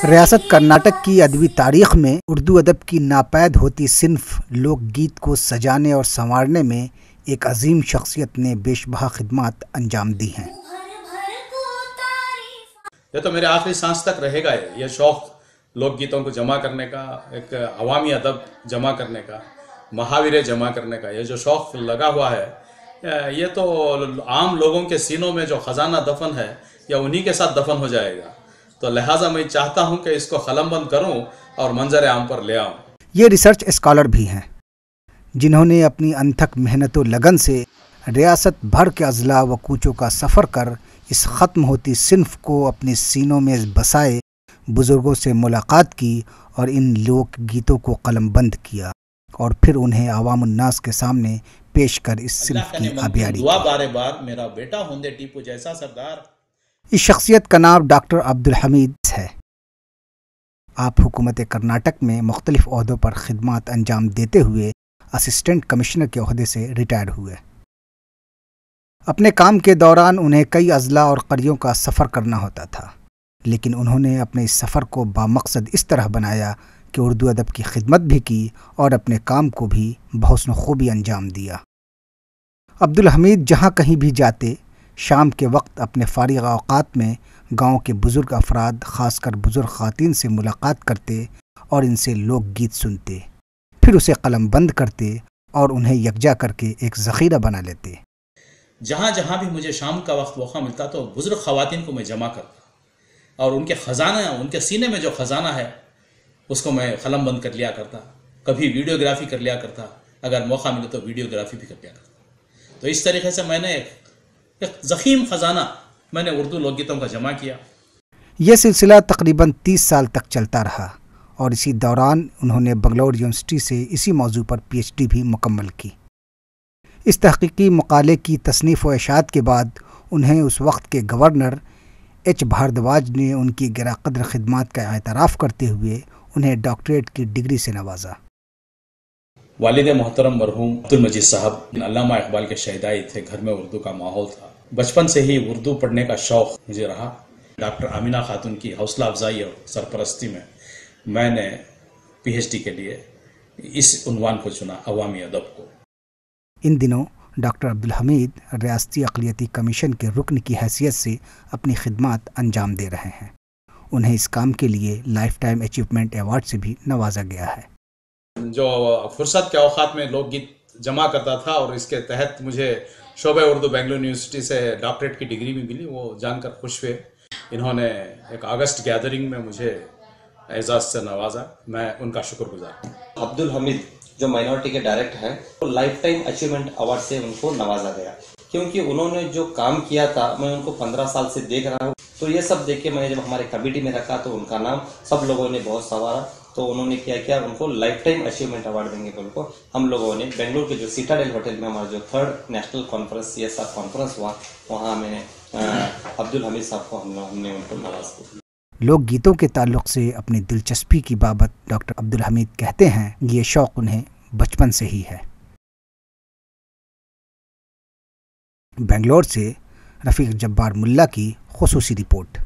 ریاست کرناٹک کی ادبی تاریخ میں اردو ادب کی ناپید ہوتی صنف لوک گیت کو سجانے اور سنوارنے میں ایک عظیم شخصیت نے بیش بہا خدمات انجام دی ہیں۔ یہ تو میرے آخری سانس تک رہے گا، یہ شوق لوک گیتوں کو جمع کرنے کا، ایک عوامی ادب جمع کرنے کا، محاورے جمع کرنے کا، یہ جو شوق لگا ہوا ہے، یہ تو عام لوگوں کے سینوں میں جو خزانہ دفن ہے یا انہی کے ساتھ دفن ہو جائے گا، تو لہٰذا میں چاہتا ہوں کہ اس کو قلم بند کروں اور منظر عام پر لے آؤں۔ یہ ریسرچ اسکالر بھی ہیں جنہوں نے اپنی انتھک محنت و لگن سے ریاست بھر کے اضلاع و کوچوں کا سفر کر اس ختم ہوتی صنف کو اپنے سینوں میں بسائے، بزرگوں سے ملاقات کی اور ان لوک گیتوں کو قلم بند کیا اور پھر انہیں عوام الناس کے سامنے پیش کر اس صنف کی آبیاری کی۔ دعا بارے بار میرا بیٹا ہوندے ٹیپو جیسا سردار۔ اس شخصیت کا نام ڈاکٹر عبدالحمید ہے۔ آپ حکومت کرناٹک میں مختلف عہدوں پر خدمات انجام دیتے ہوئے اسسٹنٹ کمشنر کے عہدے سے ریٹائر ہوئے۔ اپنے کام کے دوران انہیں کئی اضلاع اور قریوں کا سفر کرنا ہوتا تھا، لیکن انہوں نے اپنے اس سفر کو بامقصد اس طرح بنایا کہ اردو ادب کی خدمت بھی کی اور اپنے کام کو بھی بحسن خوبی انجام دیا۔ عبدالحمید جہاں کہیں بھی جاتے، شام کے وقت اپنے فارغ اوقات میں گاؤں کے بزرگ افراد، خاص کر بزرگ خواتین سے ملاقات کرتے اور ان سے لوک گیت سنتے، پھر اسے قلم بند کرتے اور انہیں یکجا کر کے ایک ذخیرہ بنا لیتے۔ جہاں جہاں بھی مجھے شام کا وقت موقع ملتا تو بزرگ خواتین کو میں جمع کرتا اور ان کے خزانہ، ان کے سینے میں جو خزانہ ہے اس کو میں قلم بند کر لیا کرتا، کبھی ویڈیوگرافی کر لیا کرتا، اگر موقع ملے تو ویڈیوگرافی بھی کر لیا کرتا۔ تو اس طریقے سے میں نے ایک ضخیم خزانہ میں نے اردو لوک گیتوں کا جمع کیا۔ یہ سلسلہ تقریباً 30 سال تک چلتا رہا اور اسی دوران انہوں نے بنگلور یونیورسٹی سے اسی موضوع پر پی ایچ ڈی بھی مکمل کی۔ اس تحقیقی مقالے کی تصنیف و اشاعت کے بعد انہیں اس وقت کے گورنر ایچ بھاردواج نے ان کی گراقدر خدمات کا اعتراف کرتے ہوئے انہیں ڈاکٹریٹ کی ڈگری سے نوازا۔ والد محترم مرحوم عبدالمجید صاحب علامہ اقبال کے شہدائی تھے، گھر میں اردو کا ماحول تھا، بچپن سے ہی اردو پڑھنے کا شوق مجھے رہا۔ ڈاکٹر آمینہ خاتون کی حوصلہ افزائی اور سرپرستی میں نے پی ایچ ڈی کے لیے اس عنوان کو چنا، عوامی ادب کو۔ ان دنوں ڈاکٹر عبدالحمید ریاستی اقلیتی کمیشن کے رکن کی حیثیت سے اپنی خدمات انجام دے رہے ہیں۔ انہیں اس کام کے لیے لائف ٹائم اچیومنٹ ایوارڈ سے بھی نوازا گیا ہے۔ جو فرصت کے اوقات میں لوک گیت جمع کرتا تھا اور اس کے تحت مجھے شعبہ اردو بنگلور یونیورسٹی سے ڈاکٹریٹ کی ڈگری بھی ملی، وہ جان کر خوش ہوئے۔ انہوں نے ایک اگست گیدرنگ میں مجھے اعزاز سے نوازا، میں ان کا شکر گزار ہوں۔ عبدالحمید جو مائنورٹی کے ڈائریکٹر ہیں، لائف ٹائم اچیومنٹ ایوارڈ سے ان کو نوازا گیا، کیونکہ انہوں نے جو کام کیا تھا میں ان کو 15 سال سے دیکھ رہا ہوں۔ تو یہ سب دیکھ کے میں نے جب ہمارے کمیٹی میں رکھا تو ان کا نام سب لوگوں نے بہت سنوارا، تو انہوں نے کیا ان کو لائف ٹائم اچیومنٹ ایوارڈ دیں گے۔ ان کو ہم لوگوں نے بنگلور کے جو سیٹاڈیل ہوٹل میں ہمارا جو 3rd national conference CSR conference ہوا، وہاں میں نے عبدالحمید صاحب کو ہم نے ان کو نواز کیا۔ لوک گیتوں کے تعلق سے اپنی دلچسپی کی بابت ڈاکٹر عبدالحمید کہتے ہیں یہ شوق انہیں بچپن سے ہی ہے۔ بنگلور سے رفیق جبار ملا کی خصوصی رپورٹ۔